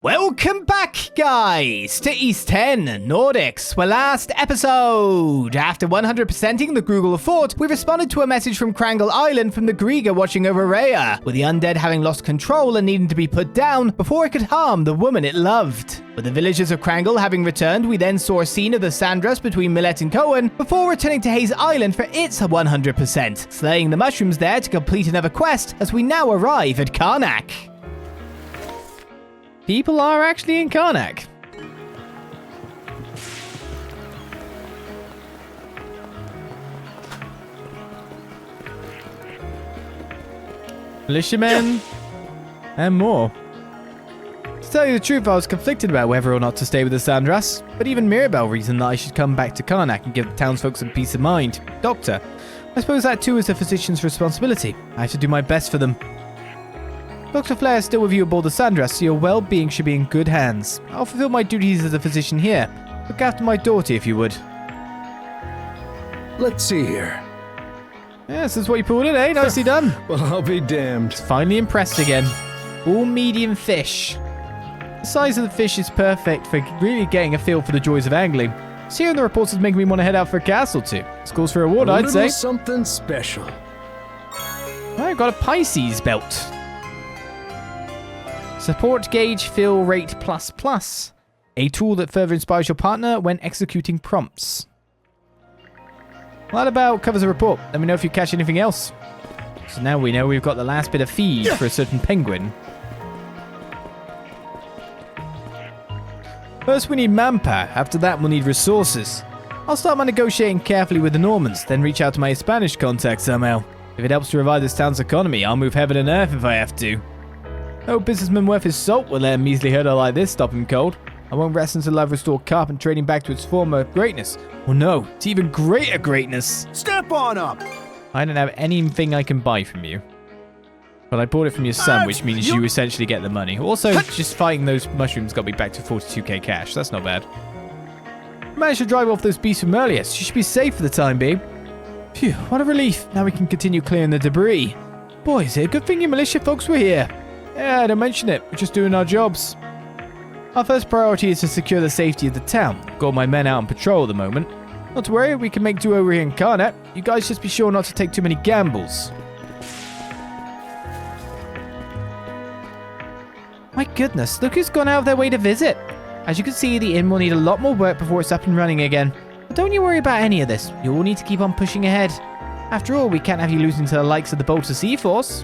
Welcome back, guys, to East 10 Nordics, where last episode, after 100%ing the Grugel fort, we responded to a message from Carnac Island from the Griga watching over Rhea, with the undead having lost control and needing to be put down before it could harm the woman it loved. With the villagers of Carnac having returned, we then saw a scene of the Sandras between Millet and Cohen before returning to Hayes Island for its 100%, slaying the mushrooms there to complete another quest as we now arrive at Carnac. People are actually in Carnac. Militiamen and more. To tell you the truth, I was conflicted about whether or not to stay with the Sandras, but even Mirabelle reasoned that I should come back to Carnac and give the townsfolk some peace of mind. Doctor, I suppose that too is the physician's responsibility. I have to do my best for them. Dr. Flair is still with you aboard the Sandras, so your well-being should be in good hands. I'll fulfill my duties as a physician here. Look after my daughter if you would. Let's see here. Yes, that's what you pulled in, eh? Nicely done. Well, I'll be damned. Finally impressed again. All medium fish. The size of the fish is perfect for really getting a feel for the joys of angling. Seeing the reports is making me want to head out for a castle too. This calls for a reward, I'd say. Something special. I got a Pisces belt. Support gauge fill rate ++. A tool that further inspires your partner when executing prompts. Well, that about covers the report. Let me know if you catch anything else. So now we know we've got the last bit of feed for a certain penguin. First we need manpower. After that we'll need resources. I'll start my negotiating carefully with the Normans, then reach out to my Spanish contacts somehow. If it helps to revive this town's economy, I'll move heaven and earth if I have to. No businessman worth his salt will let a measly herder like this stop him cold. I won't rest until I've restored Carp and trading back to its former greatness. Or no, it's even greater greatness. Step on up! I don't have anything I can buy from you. But I bought it from your son, which means you essentially get the money. Also, just fighting those mushrooms got me back to 42k cash. That's not bad. Managed to drive off those beasts from earlier, so you should be safe for the time being. Phew, what a relief. Now we can continue clearing the debris. Boy, is it a good thing your militia folks were here. Yeah, don't mention it. We're just doing our jobs. Our first priority is to secure the safety of the town. Got my men out on patrol at the moment. Not to worry, we can make do over here in Carnac. You guys just be sure not to take too many gambles. My goodness, look who's gone out of their way to visit. As you can see, the inn will need a lot more work before it's up and running again. But don't you worry about any of this. You all need to keep on pushing ahead. After all, we can't have you losing to the likes of the Balta Seaforce.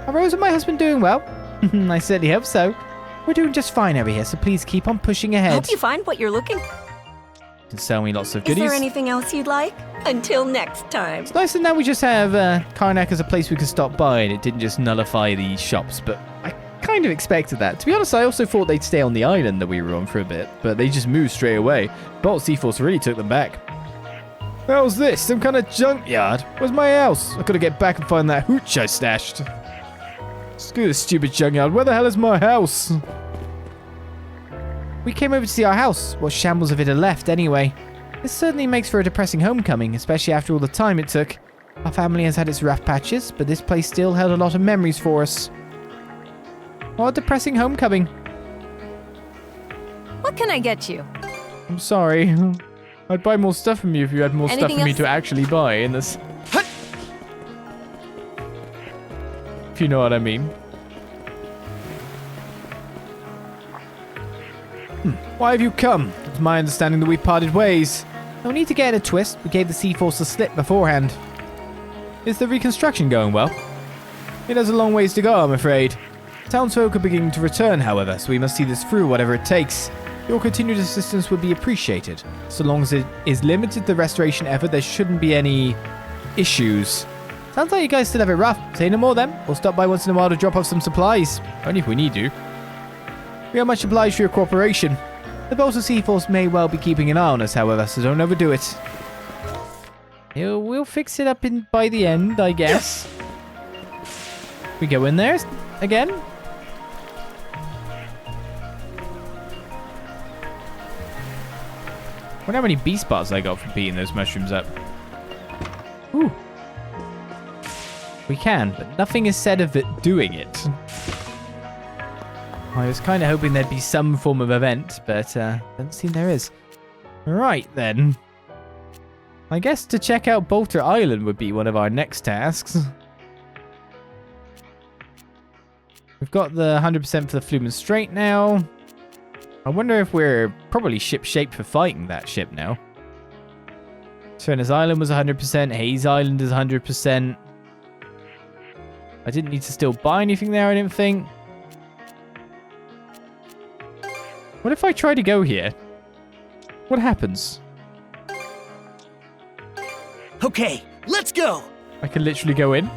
Are Rose and my husband doing well? I certainly hope so. We're doing just fine over here, so please keep on pushing ahead. Hope you find what you're looking. You can sell me lots of goodies. Is there anything else you'd like? Until next time. It's nice that now we just have Carnac as a place we can stop by, and it didn't just nullify the shops, but I kind of expected that. To be honest, I also thought they'd stay on the island that we were on for a bit, but they just moved straight away. Balta Seaforce really took them back. How's this? Some kind of junkyard? Where's my house? I gotta get back and find that hooch I stashed. Screw this stupid junkyard. Where the hell is my house? We came over to see our house. What shambles of it are left, anyway. This certainly makes for a depressing homecoming, especially after all the time it took. Our family has had its rough patches, but this place still held a lot of memories for us. What a depressing homecoming. What can I get you? I'm sorry. I'd buy more stuff from you if you had more stuff for me to actually buy in this. If you know what I mean. Why have you come? It's my understanding that we parted ways. No need to get in a twist. We gave the Seaforce a slip beforehand. Is the reconstruction going well? It has a long ways to go, I'm afraid. Townsfolk are beginning to return, however, so we must see this through whatever it takes. Your continued assistance would be appreciated. So long as it is limited to the restoration effort, there shouldn't be any issues. Sounds like you guys still have it rough. Say no more then. We'll stop by once in a while to drop off some supplies. Only if we need to. We are much obliged for your cooperation. The Balta Seaforce may well be keeping an eye on us, however, so don't overdo it. We'll fix it up by the end, I guess. We go in there again. I wonder how many bee spots I got from beating those mushrooms up. Ooh. We can, but nothing is said of it doing it. I was kind of hoping there'd be some form of event, but doesn't seem there is. Right then. I guess to check out Balta Island would be one of our next tasks. We've got the 100% for the Flumen Strait now. I wonder if we're probably ship-shaped for fighting that ship now. Furnace Island was 100%. Hayes Island is 100%. I didn't need to still buy anything there, I didn't think. What if I try to go here? What happens? Okay, let's go! I can literally go in.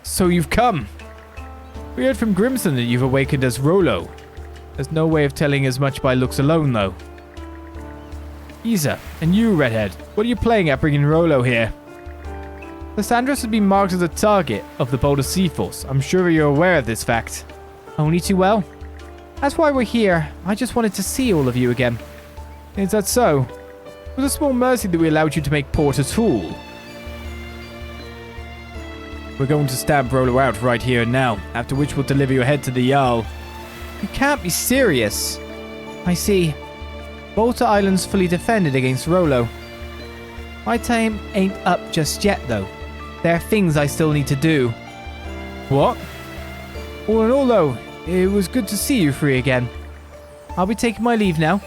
So you've come. We heard from Grimson that you've awakened as Rollo. There's no way of telling as much by looks alone, though. Isa, and you, Redhead, what are you playing at bringing Rollo here? The Sandros has been marked as a target of the Balta Seaforce. I'm sure you're aware of this fact. Only too well. That's why we're here. I just wanted to see all of you again. Is that so? It was a small mercy that we allowed you to make port at all. We're going to stab Rollo out right here and now, after which we'll deliver your head to the Jarl. You can't be serious. I see. Balta Island's fully defended against Rollo. My time ain't up just yet, though. There are things I still need to do. What? All in all, though, it was good to see you free again. I'll be taking my leave now.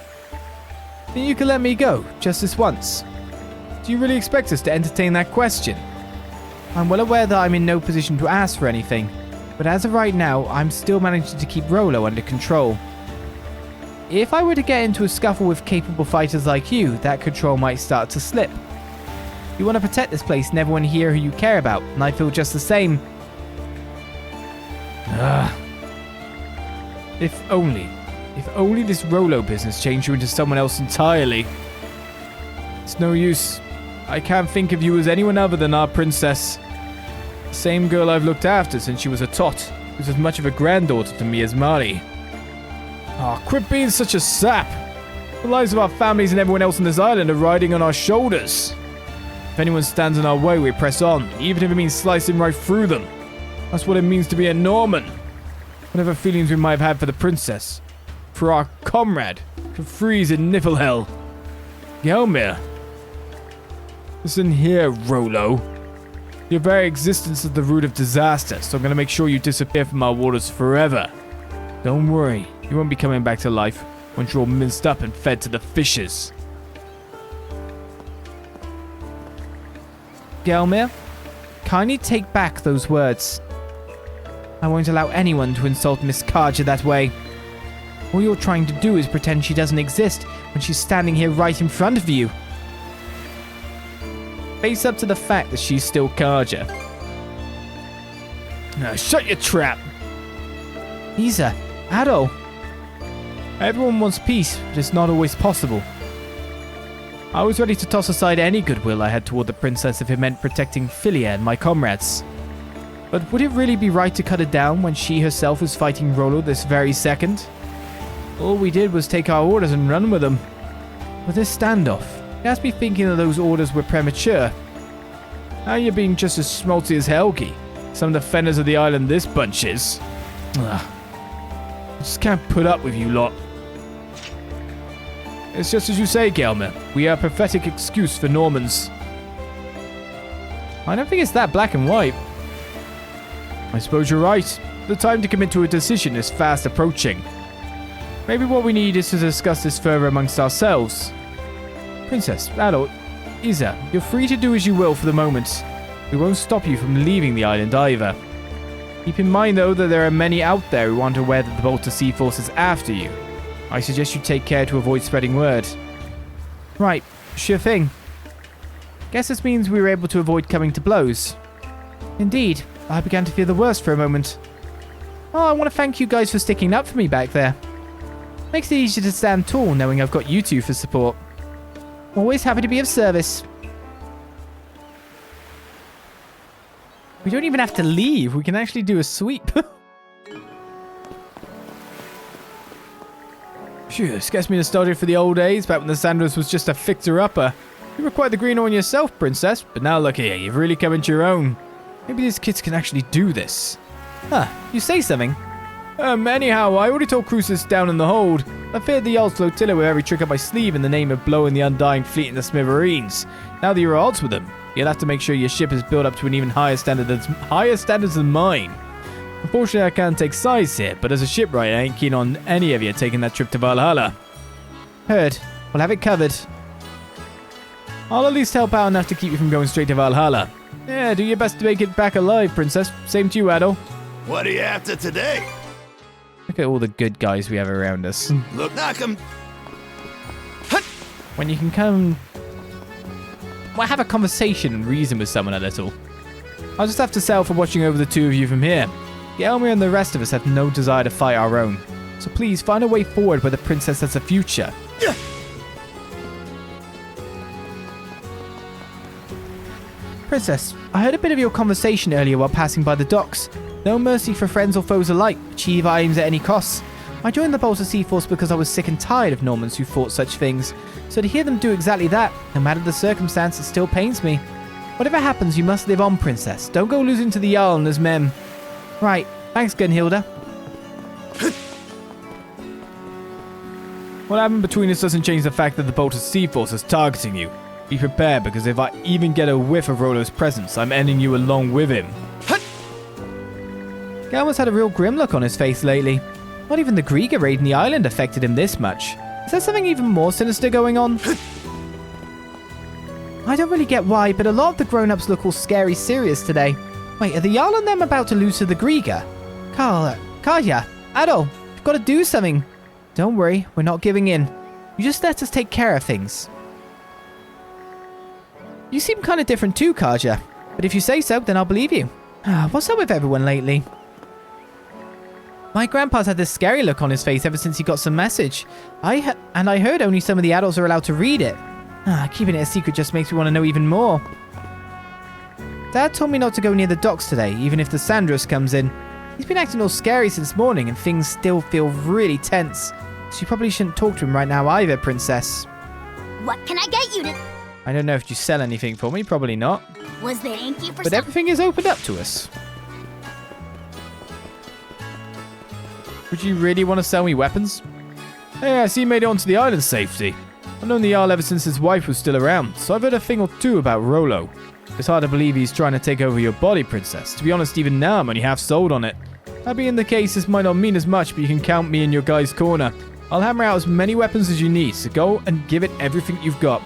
Then you can let me go, just this once. Do you really expect us to entertain that question? I'm well aware that I'm in no position to ask for anything, but as of right now, I'm still managing to keep Rollo under control. If I were to get into a scuffle with capable fighters like you, that control might start to slip. You want to protect this place and everyone here who you care about, and I feel just the same. If only this Rollo business changed you into someone else entirely. It's no use. I can't think of you as anyone other than our princess. The same girl I've looked after since she was a tot, who's as much of a granddaughter to me as Mari. Quit being such a sap. The lives of our families and everyone else on this island are riding on our shoulders. If anyone stands in our way, we press on, even if it means slicing right through them. That's what it means to be a Norman. Whatever feelings we might have had for the princess, for our comrade, for freeze in Niflhel. Gelmir. Listen here, Rollo. Your very existence is the root of disaster, so I'm going to make sure you disappear from our waters forever. Don't worry, you won't be coming back to life once you're all minced up and fed to the fishes. Gelmir, kindly take back those words. I won't allow anyone to insult Miss Karja that way. All you're trying to do is pretend she doesn't exist when she's standing here right in front of you. Face up to the fact that she's still Karja. Now shut your trap! Isa, Adol. Everyone wants peace, but it's not always possible. I was ready to toss aside any goodwill I had toward the princess if it meant protecting Philia and my comrades. But would it really be right to cut it down when she herself is fighting Rollo this very second? All we did was take our orders and run with them. With this standoff, it has me thinking that those orders were premature. Now you're being just as schmaltzy as Helgi. Some defenders of the island this bunch is. Ugh. I just can't put up with you lot. It's just as you say, Gelmir. We are a pathetic excuse for Normans. I don't think it's that black and white. I suppose you're right. The time to commit to a decision is fast approaching. Maybe what we need is to discuss this further amongst ourselves. Princess, Adol, Isa, you're free to do as you will for the moment. We won't stop you from leaving the island either. Keep in mind, though, that there are many out there who aren't aware that the Balta Seaforce is after you. I suggest you take care to avoid spreading word. Right, sure thing. Guess this means we were able to avoid coming to blows. Indeed, I began to fear the worst for a moment. Oh, I want to thank you guys for sticking up for me back there. Makes it easier to stand tall knowing I've got you two for support. Always happy to be of service. We don't even have to leave. We can actually do a sweep. Phew, this gets me nostalgic for the old days, back when the Sandros was just a fixer-upper. You were quite the greenhorn yourself, princess, but now look here, you've really come into your own. Maybe these kids can actually do this. Huh, you say something? Anyhow, I already told Crucis down in the hold. I feared the Jarl's flotilla with every trick up my sleeve in the name of blowing the Undying Fleet in the smithereens. Now that you're at odds with them, you'll have to make sure your ship is built up to an even higher standards than mine. Unfortunately, I can't take sides here, but as a shipwright, I ain't keen on any of you taking that trip to Valhalla. Heard. We'll have it covered. I'll at least help out enough to keep you from going straight to Valhalla. Yeah, do your best to make it back alive, Princess. Same to you, Adol. What are you after today? Look at all the good guys we have around us. Look, knock 'em. When you can come... well, have a conversation and reason with someone a little. I'll just have to settle for watching over the two of you from here. Gelmir and the rest of us have no desire to fight our own. So please, find a way forward where the princess has a future. Princess, I heard a bit of your conversation earlier while passing by the docks. No mercy for friends or foes alike. Achieve our aims at any cost. I joined the Balta Seaforce because I was sick and tired of Normans who fought such things. So to hear them do exactly that, no matter the circumstance, it still pains me. Whatever happens, you must live on, Princess. Don't go losing to the Jarl and his men. Right. Thanks, Gunhilda. What happened between us doesn't change the fact that the Balta Seaforce is targeting you. Be prepared, because if I even get a whiff of Rollo's presence, I'm ending you along with him. Galma's had a real grim look on his face lately. Not even the Griega raid in the island affected him this much. Is there something even more sinister going on? I don't really get why, but a lot of the grown-ups look all scary serious today. Wait, are the Jarl and them about to lose to the Griega? Karja, Adol, you've got to do something. Don't worry, we're not giving in. You just let us take care of things. You seem kind of different too, Karja. But if you say so, then I'll believe you. What's up with everyone lately? My grandpa's had this scary look on his face ever since he got some message. I heard only some of the adults are allowed to read it. Keeping it a secret just makes me want to know even more. Dad told me not to go near the docks today, even if the Sandros comes in. He's been acting all scary since morning and things still feel really tense. So you probably shouldn't talk to him right now either, Princess. What can I get you to... I don't know if you sell anything for me, probably not. Was there thank you for But everything is opened up to us. Would you really want to sell me weapons? Hey, I see you made it onto the island safety. I've known the Jarl ever since his wife was still around, so I've heard a thing or two about Rollo. It's hard to believe he's trying to take over your body, Princess. To be honest, even now I'm only half sold on it. That being the case, this might not mean as much, but you can count me in your guy's corner. I'll hammer out as many weapons as you need, so go and give it everything you've got.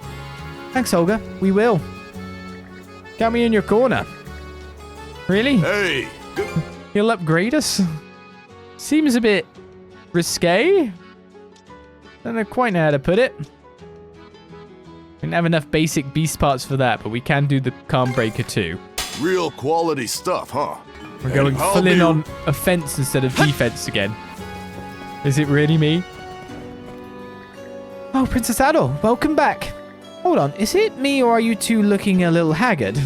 Thanks, Olga. We will. Count me in your corner. Really? Hey! He'll upgrade us? Seems a bit risque. Don't quite know how to put it. We don't have enough basic beast parts for that, but we can do the Calm Breaker too. Real quality stuff, huh? We're going full in on offense instead of defense again. Is it really me? Oh, Princess Adol, welcome back. Hold on, is it me or are you two looking a little haggard?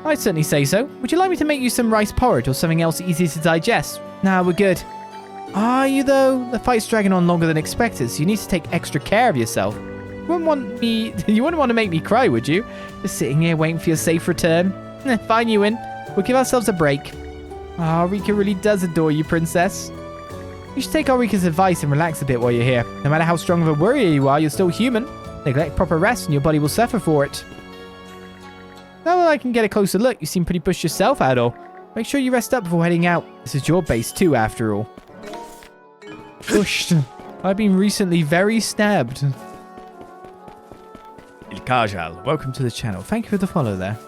I'd certainly say so. Would you like me to make you some rice porridge or something else easy to digest? Nah, we're good. Are you though? The fight's dragging on longer than expected, so you need to take extra care of yourself. You wouldn't want to make me cry, would you? Just sitting here waiting for your safe return. Fine, Ewan. We'll give ourselves a break. Ah, Rika really does adore you, Princess. You should take Ulrika's advice and relax a bit while you're here. No matter how strong of a warrior you are, you're still human. Neglect proper rest and your body will suffer for it. Now that I can get a closer look, you seem pretty pushed yourself, Adol. Make sure you rest up before heading out. This is your base too, after all. Pushed. I've been recently very stabbed. Ilkajal, welcome to the channel. Thank you for the follow there.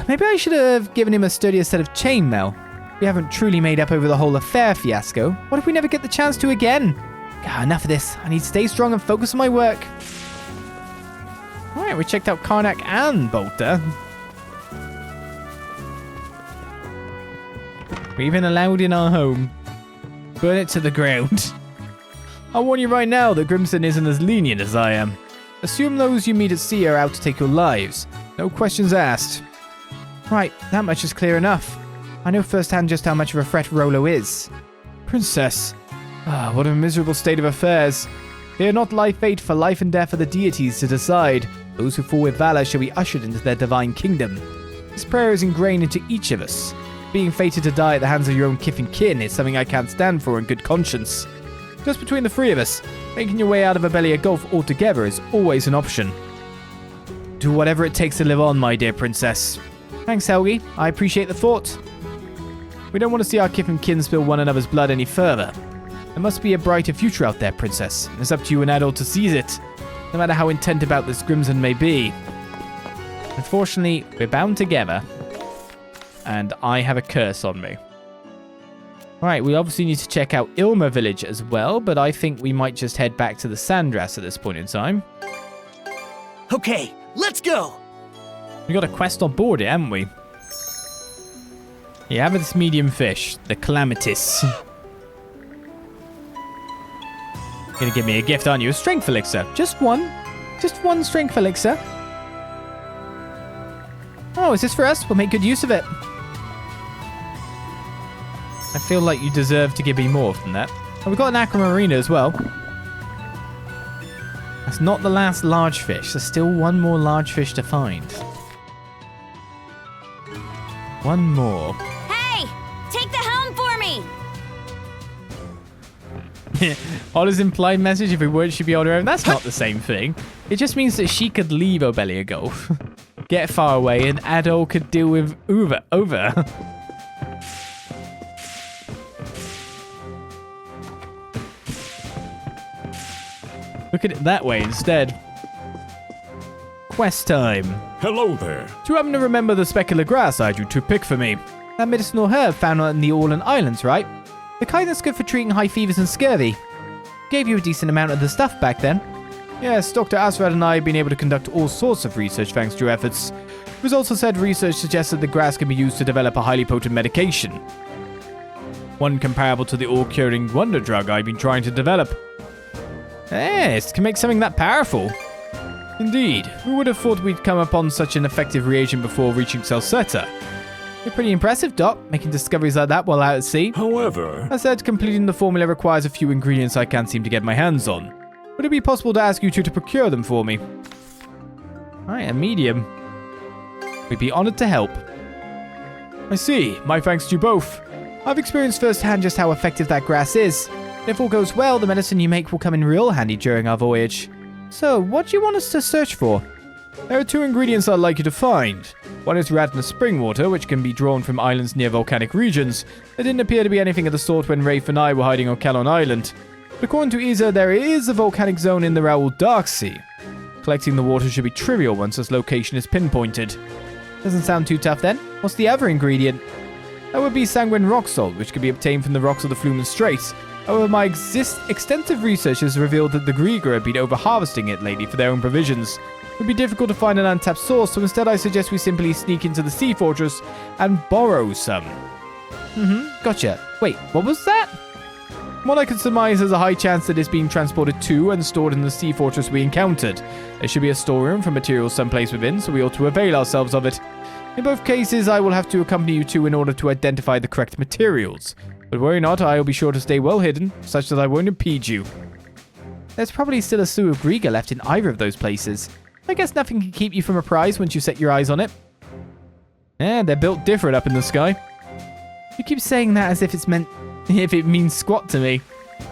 Maybe I should have given him a sturdier set of chainmail. We haven't truly made up over the whole affair fiasco. What if we never get the chance to again? Enough of this. I need to stay strong and focus on my work. Alright, we checked out Carnac and Balta. We're even allowed in our home. Burn it to the ground. I'll warn you right now that Grimson isn't as lenient as I am. Assume those you meet at sea are out to take your lives. No questions asked. Right, that much is clear enough. I know firsthand just how much of a threat Rollo is. Princess. What a miserable state of affairs. Fear not lie fate, for life and death are the deities to decide. Those who fall with valor shall be ushered into their divine kingdom. This prayer is ingrained into each of us. Being fated to die at the hands of your own kith and kin is something I can't stand for in good conscience. Just between the three of us, making your way out of Obelia Gulf altogether is always an option. Do whatever it takes to live on, my dear princess. Thanks, Helgi. I appreciate the thought. We don't want to see our kith and kin spill one another's blood any further. There must be a brighter future out there, princess. It's up to you and Adol to seize it, no matter how intent about this Grimson may be. Unfortunately, we're bound together, and I have a curse on me. Right, we obviously need to check out Ilma Village as well, but I think we might just head back to the Sandras at this point in time. Okay, let's go. We got a quest on board it, haven't we? Yeah, have this medium fish, the Calamitis. Gonna give me a gift, aren't you? A strength elixir. Just one. Just one strength elixir. Oh, is this for us? We'll make good use of it. I feel like you deserve to give me more than that. Oh, we've got an aquamarina as well. That's not the last large fish. There's still one more large fish to find. One more. Hey! Take the helm for me! Ola's implied message, if we weren't, she'd be on her own. That's not the same thing. It just means that she could leave Obelia Gulf, get far away, and Adol could deal with over. Look at it that way instead. Quest time. Hello there. Do you happen to remember the specular grass I drew to pick for me? That medicinal herb found on the Orlan Islands, right? The kind that's good for treating high fevers and scurvy. Gave you a decent amount of the stuff back then. Yes, Dr. Asrad and I have been able to conduct all sorts of research thanks to your efforts. Results have said research suggests that the grass can be used to develop a highly potent medication. One comparable to the all-curing wonder drug I've been trying to develop. Yes, can make something that powerful. Indeed, who would have thought we'd come upon such an effective reagent before reaching Celceta? You're pretty impressive, Doc, making discoveries like that while out at sea. However, I said completing the formula requires a few ingredients I can't seem to get my hands on. Would it be possible to ask you two to procure them for me? Alright, a medium. We'd be honored to help. I see. My thanks to you both. I've experienced firsthand just how effective that grass is. If all goes well, the medicine you make will come in real handy during our voyage. So, what do you want us to search for? There are two ingredients I'd like you to find. One is Radna spring water, which can be drawn from islands near volcanic regions. There didn't appear to be anything of the sort when Rafe and I were hiding on Calon Island. But according to Isa, there is a volcanic zone in the Raoul Dark Sea. Collecting the water should be trivial once its location is pinpointed. Doesn't sound too tough then. What's the other ingredient? That would be sanguine rock salt, which can be obtained from the rocks of the Flumen Straits. However, my extensive research has revealed that the Grieger have been over-harvesting it lately for their own provisions. It would be difficult to find an untapped source, so instead I suggest we simply sneak into the Sea Fortress and borrow some. Gotcha. Wait, what was that? What I can surmise, there's a high chance that it's being transported to and stored in the Sea Fortress we encountered. There should be a storeroom for materials someplace within, so we ought to avail ourselves of it. In both cases, I will have to accompany you two in order to identify the correct materials. But worry not, I will be sure to stay well hidden, such that I won't impede you. There's probably still a slew of Grieger left in either of those places. I guess nothing can keep you from a prize once you set your eyes on it. Yeah, they're built different up in the sky. You keep saying that as if it means squat to me.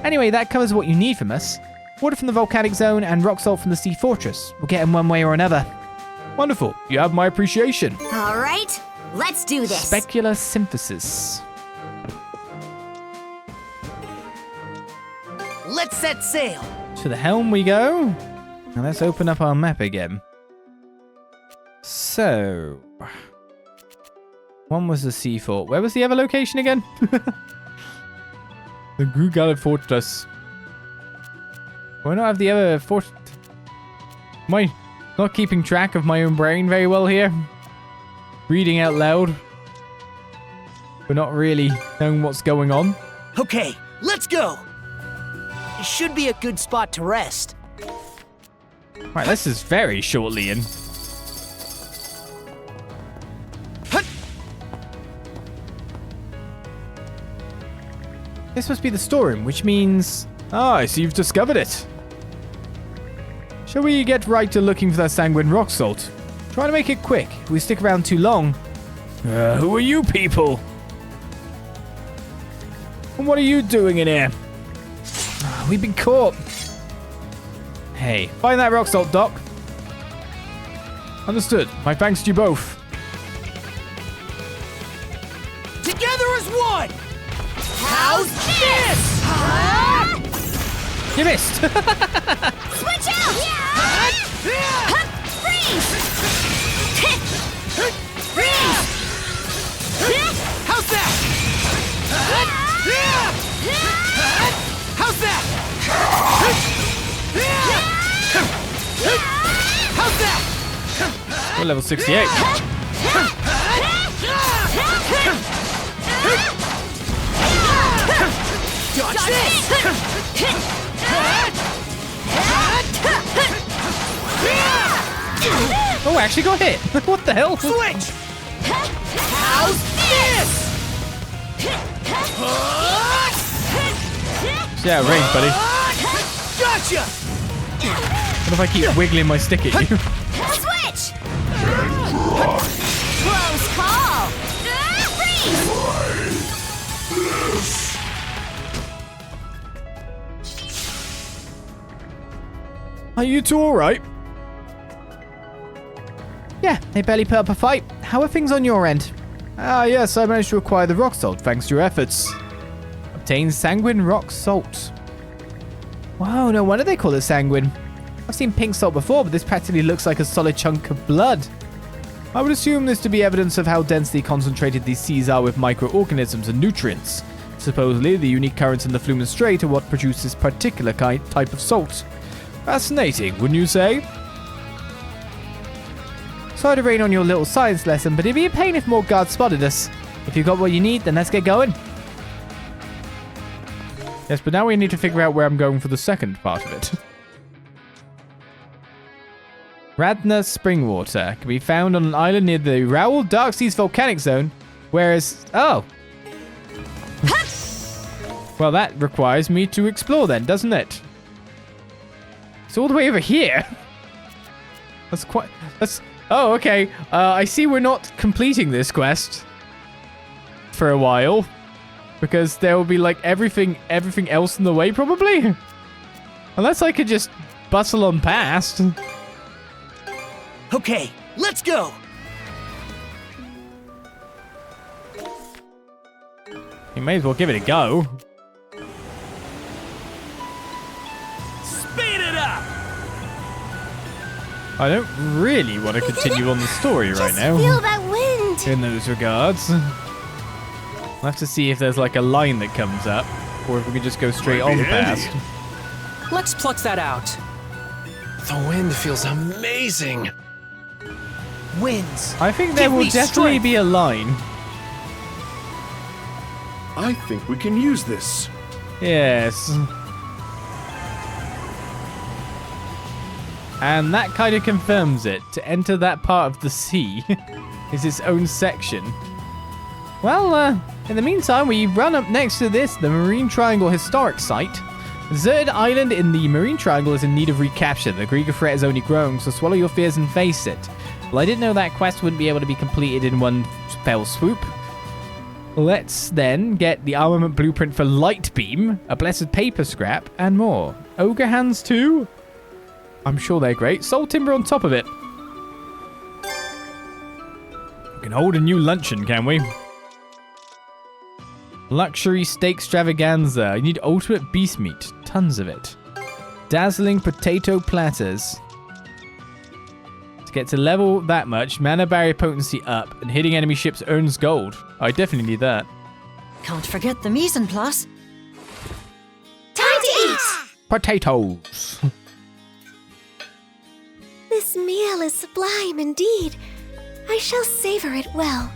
Anyway, that covers what you need from us. Water from the volcanic zone and rock salt from the Sea Fortress. We'll get in one way or another. Wonderful. You have my appreciation. All right, let's do this. Specular synthesis. Let's set sail. To the helm we go. Now let's open up our map again. So, one was the Sea Fort. Where was the other location again? The Grugalid Fortress. Why not have the other fort? Am I not keeping track of my own brain very well here? Reading out loud. We're not really knowing what's going on. Okay, let's go. It should be a good spot to rest. Right, this is very shortly in. This must be the storeroom, which means... Ah, I see you've discovered it. Shall we get right to looking for that sanguine rock salt? Try to make it quick. If we stick around too long, Who are you people? And what are you doing in here? We've been caught. Hey, find that rock salt, Doc. Understood. My thanks to you both. Together as one! How's this? You missed. Switch out! Freeze! Freeze! How's that? How's that? How's that? We're level 68. Dodge this! Oh, I actually got hit. What the hell? Switch! How's this? Yeah, range, buddy. Gotcha! What if I keep wiggling my stick at you? Switch! Close call! Freeze! Are you two alright? Yeah, they barely put up a fight. How are things on your end? Ah, yes, I managed to acquire the rock salt thanks to your efforts. Obtain sanguine rock salt. Wow, no wonder they call it sanguine. I've seen pink salt before, but this practically looks like a solid chunk of blood. I would assume this to be evidence of how densely concentrated these seas are with microorganisms and nutrients. Supposedly, the unique currents in the Flumen Strait are what produce this particular type of salt. Fascinating, wouldn't you say? Sorry to rain on your little science lesson, but it'd be a pain if more guards spotted us. If you got what you need, then let's get going. Yes, but now we need to figure out where I'm going for the second part of it. Radna spring water can be found on an island near the Raoul Dark Seas volcanic zone, whereas... Oh. Well, that requires me to explore then, doesn't it? It's all the way over here. That's... Oh, okay. I see we're not completing this quest for a while. Because there will be, like, everything else in the way, probably? Unless I could just bustle on past. Okay, let's go! You may as well give it a go. Speed it up! I don't really want to continue on the story right now. Feel that wind! In those regards. I'll have to see if there's like a line that comes up, or if we can just go straight on past. Let's pluck that out. The wind feels amazing. Winds. I think there Give will me definitely strength. be a line. I think we can use this. Yes. And that kind of confirms it. To enter that part of the sea is its own section. Well, in the meantime, we run up next to this, the Marine Triangle Historic Site. The deserted island in the Marine Triangle is in need of recapture. The Grieger threat is only growing, so swallow your fears and face it. Well, I didn't know that quest wouldn't be able to be completed in one fell swoop. Let's then get the armament blueprint for Light Beam, a blessed paper scrap, and more. Ogre hands too? I'm sure they're great. Soul timber on top of it. We can hold a new luncheon, can we? Luxury steak extravaganza. You need ultimate beast meat. Tons of it. Dazzling potato platters. To get to level that much, mana barrier potency up, and hitting enemy ships earns gold. I definitely need that. Can't forget the mise en place. Time to eat! Potatoes. This meal is sublime indeed. I shall savor it well.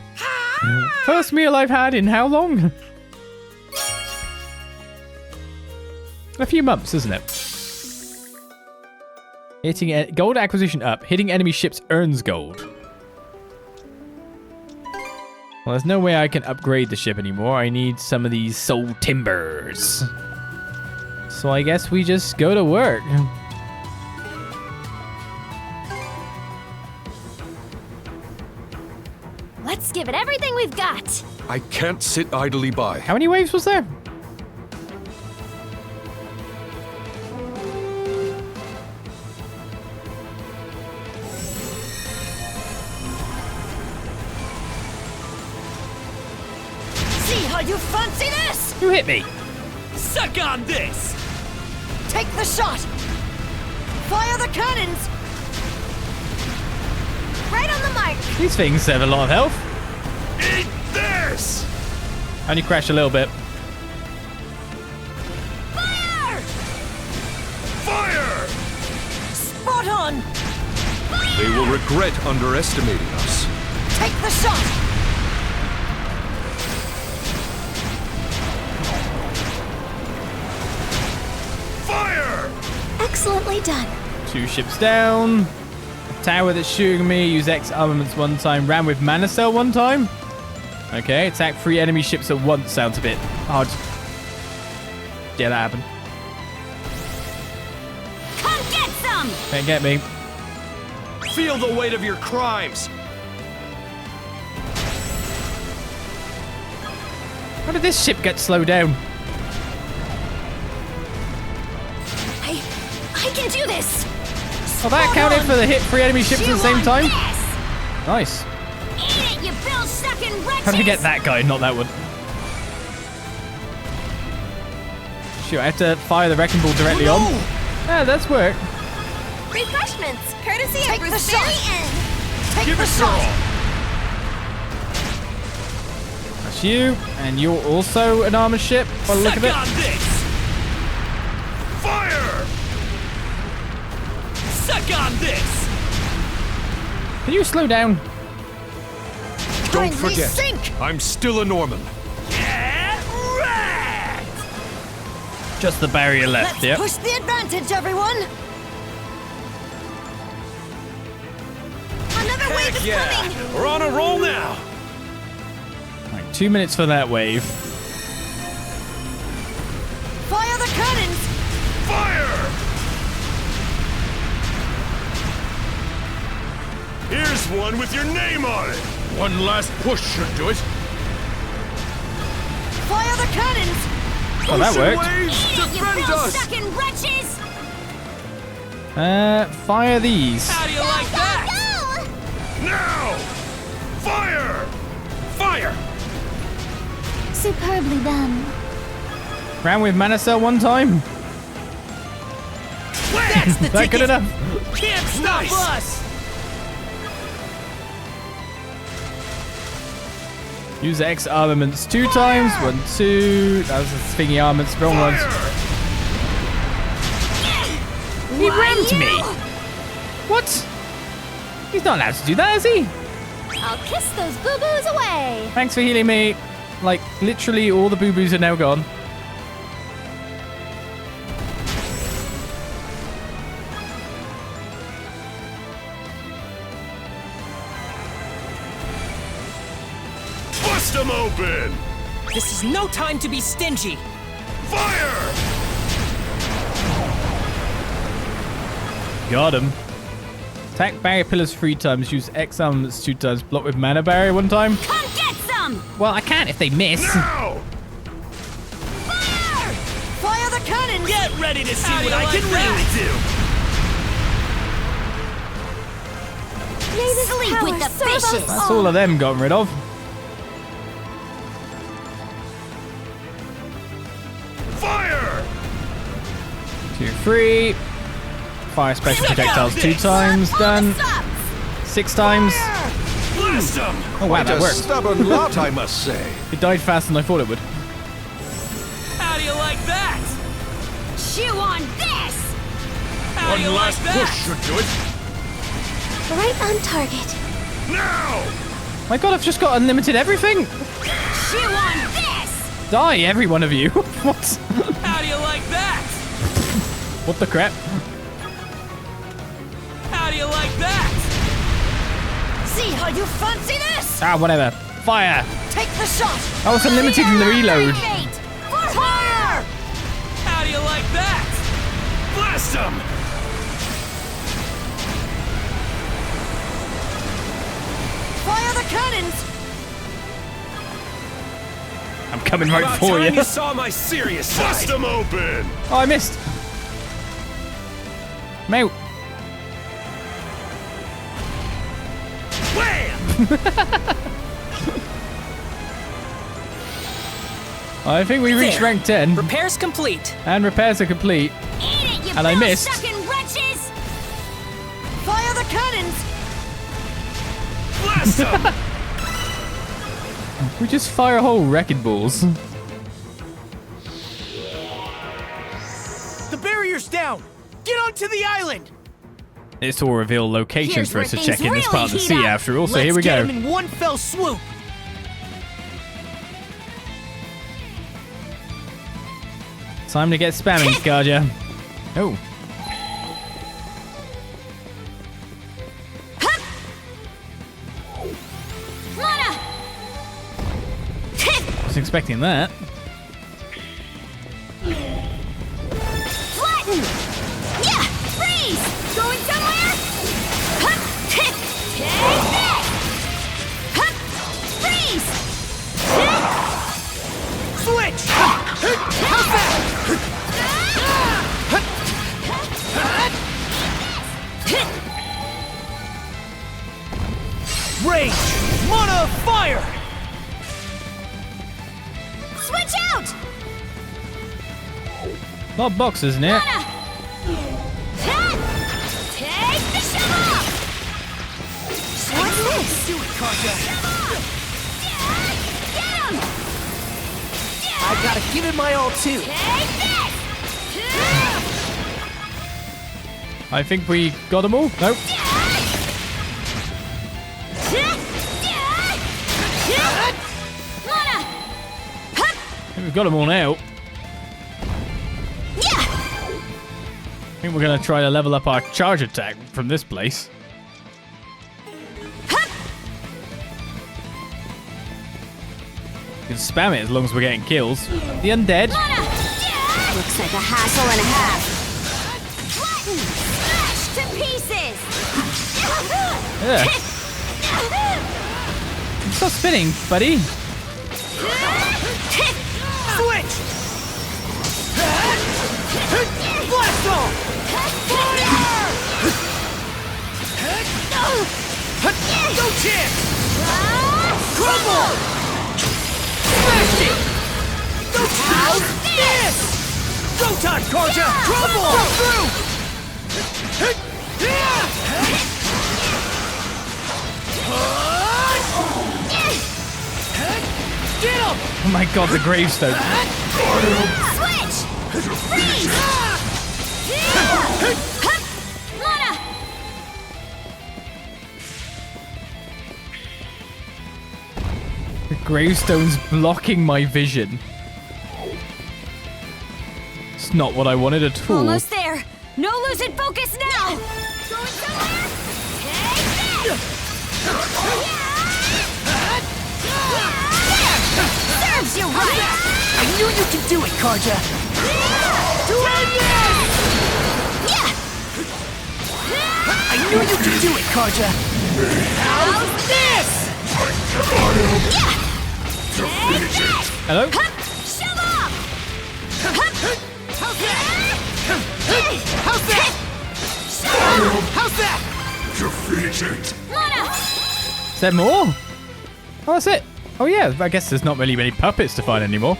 First meal I've had in how long? A few months, isn't it? Hitting gold acquisition up. Hitting enemy ships earns gold. Well, there's no way I can upgrade the ship anymore. I need some of these soul timbers. So I guess we just go to work. Let's give it everything we've got. I can't sit idly by. How many waves was there? See how you fancy this? Who hit me? Suck on this! Take the shot! Fire the cannons! Right on the mark. These things have a lot of health. Eat this! Only crash a little bit. Fire! Fire! Spot on! They will regret underestimating us. Take the shot! Fire! Excellently done. 2 ships down. Tower that's shooting me. Use X armaments 1 time. Ran with mana cell 1 time. Okay, attack 3 enemy ships at once. Sounds a bit hard. Yeah, that happened. Come get some! Can't get me. Feel the weight of your crimes. How did this ship get slowed down? I can do this! Oh, that counted for the hit 3 enemy ships at the same time? This. Nice. Eat it, you bill-sucking wretches! How did I get that guy, not that one? Shoot, I have to fire the wrecking ball directly on. Yeah, that's work. Refreshments, courtesy Take of the Bruce shot. Berry Inn. Take Give the it shot! your all. That's you, and you're also an armored ship by the look of Suck it. on this! Fire! Suck on this! Can you slow down? Don't Kindly forget, sink! I'm still a Norman. Get wrecked! Just the barrier left, Let's yep. push the advantage, everyone! Another wave is Yeah, coming. we're on a roll now. Right, 2 minutes for that wave. Fire the cannons! Fire! Here's one with your name on it. One last push should do it. Fire the cannons! Oh, that Ocean worked. waves, You defend us! bill-sucking wretches! Fire these. How do you like that? Go! Now! Fire! Fire! Superbly done. Ran with mana cell 1 time. That's the Is that good ticket. enough? Can't stop us! Use X armaments 2 times. 1, 2. That was the thingy armaments. Wrong ones. He rammed me. What? He's not allowed to do that, is he? I'll kiss those boo-boos away. Thanks for healing me. Like, literally all the boo-boos are now gone. Bust them open! This is no time to be stingy. Fire! Got him. Attack barrier pillars 3 times. Use X armaments 2 times. Block with mana barrier 1 time. Come get some! Well, I can't if they miss. Now! Fire! Fire the cannons! Get ready to see How do what you I like can that? really do. May this Sleep power with the serve us fishes. That's all of them gotten rid of. Fire! 2, 3. Fire special projectiles 2 times. Done. 6 times. Blast them. Oh wow, that worked. stubborn lot, I must say. It died faster than I thought it would. How do you like that? Chew on this! How do you One like last that? push should do it. right on target. Now! My god, I've just got unlimited everything. Chew on this! Die, every one of you. What? How do you like that? What the crap? How do you like that? See how you fancy this? Ah, whatever. Fire. Take the shot! I was unlimited in the reload. For fire! How do you like that? Blast them. Fire the cannons! I'm coming right About for time you. you saw my serious side. Bust them open! Oh, I missed. Mate. Wham! I think we reached There. rank 10. Repairs complete. And repairs are complete. Eat it, you And I missed. sucking wretches! Fire the cannons! Blast them! We just fire whole wrecking balls. The barrier's down. Get onto the island. This will reveal locations Here's for us to where check in things this part of the really sea heat up. after all, so Let's here we get go. him in one fell swoop. Time to get spamming, Scarja. Oh. Lana! Was expecting that. Flatten! Yeah! Freeze! Going somewhere? Hup! Take this! Hup! Freeze! Switch. How's that? Rage. Mana fire. Switch out! A lot of boxes in it. Lana! Take the shovel! What's this? Do it, Karja. Get him! I gotta give it my all too. Take this! I think we got them all. Nope. Lana! I think we've got them all now. Yeah! I think we're going to try to level up our charge attack from this place. We can spam it as long as we're getting kills. The undead. Lana! Looks like a hassle and a half. Flatten! Smash to pieces! Yeah. Stop spinning, buddy. Switch. Blast off. Go chance. Crumble. Smash it. Go chance. This. Go time, Karja. Crumble. Go through. Get him. Oh my god, the gravestone. Switch! Freeze! Lana! The gravestone's blocking my vision. It's not what I wanted at all. Almost there. No losing focus now. Going somewhere? Take this! Serves you right! I knew you could do it, Karja. I knew you could do it, Karja. How's this? Take this! Hello? Shove off! How's that? How's that? How's that? Defeated! Lana! Is there more? Oh, that's it. Oh yeah, I guess there's not really many puppets to find anymore.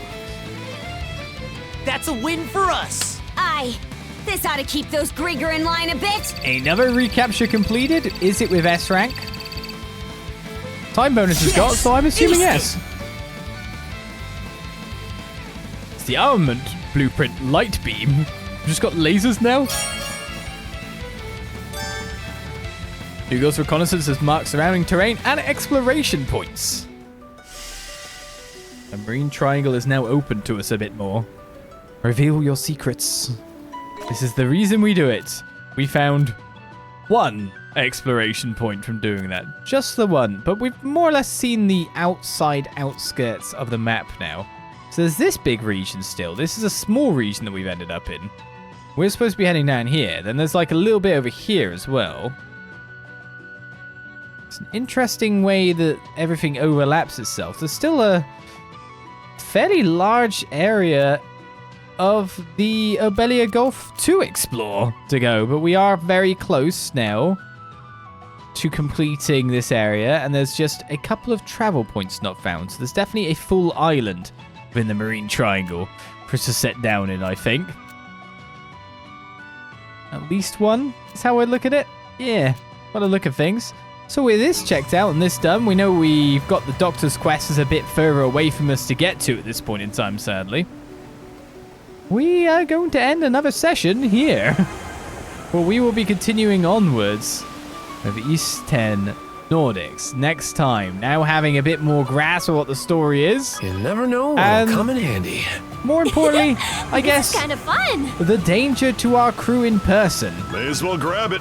That's a win for us. Aye. This ought to keep those Grieger in line a bit. Another recapture completed. Is it with S rank? Time bonus has got, Yes! so I'm assuming Easy! yes. It's the armament blueprint light beam. We've just got lasers now. Hugo's reconnaissance has marked surrounding terrain and exploration points. The marine triangle is now open to us a bit more. Reveal your secrets. This is the reason we do it. We found one exploration point from doing that. Just the one. But we've more or less seen the outside outskirts of the map now. So there's this big region still. This is a small region that we've ended up in. We're supposed to be heading down here. Then there's like a little bit over here as well. It's an interesting way that everything overlaps itself. There's still a fairly large area of the Obelia Gulf to explore to go, but we are very close now to completing this area, and there's just a couple of travel points not found. So there's definitely a full island within the Marine Triangle for us to set down in, I think. At least one is how I look at it. Yeah, what a look at things. So with this checked out and this done, we know we've got the Doctor's Quest is a bit further away from us to get to at this point in time, sadly. We are going to end another session here. Well, we will be continuing onwards with East 10 Nordics next time. Now having a bit more grasp of what the story is. You never know And- what'll come in handy. More importantly, I guess, Kind of fun. the danger to our crew in person. May as well grab it.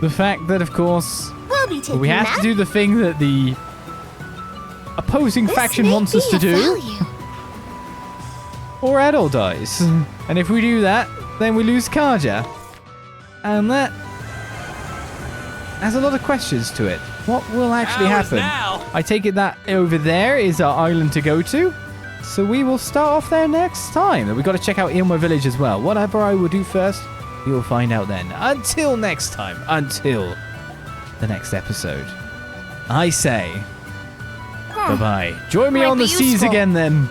The fact that, of course, We'll be taking we have that. to do the thing that the opposing This faction may wants us be to of do, value. or Adol dies. And if we do that, then we lose Karja. And that has a lot of questions to it. What will actually Hours happen? now. I take it that over there is our island to go to. So we will start off there next time. We've got to check out Ilmo Village as well. Whatever I will do first, we will find out then. Until next time. Until the next episode. I say, bye-bye. Join me Might on the be seas useful. again then.